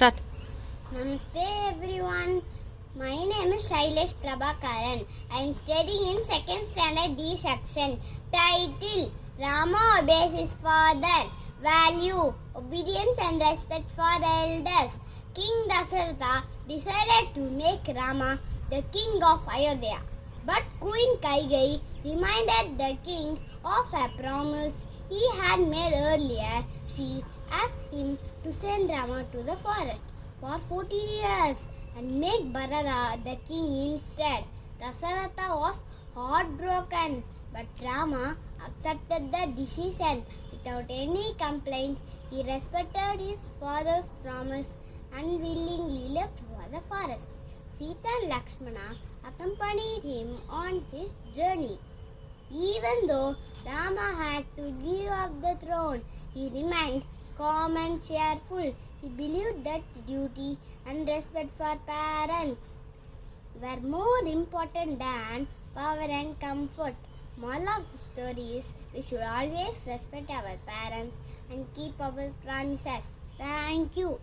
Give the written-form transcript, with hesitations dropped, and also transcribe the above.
Start. Namaste everyone. My name is Shailesh Prabhakaran. I am studying in 2nd standard D section. Title: Rama obeys his father. Value: obedience and respect for elders. King Dasharatha decided to make Rama the king of Ayodhya. But Queen Kaigai reminded the king of a promise he had made earlier. She asked him to send Rama to the forest for 14 years and make Bharata the king instead. Dasharatha was heartbroken, but Rama accepted the decision without any complaint. He respected his father's promise and willingly left for the forest. Sita and Lakshmana accompanied him on his journey. Even though Rama had to give up the throne, he remained calm and cheerful. He believed that duty and respect for parents were more important than power and comfort. Moral of the story is we should always respect our parents and keep our promises. Thank you.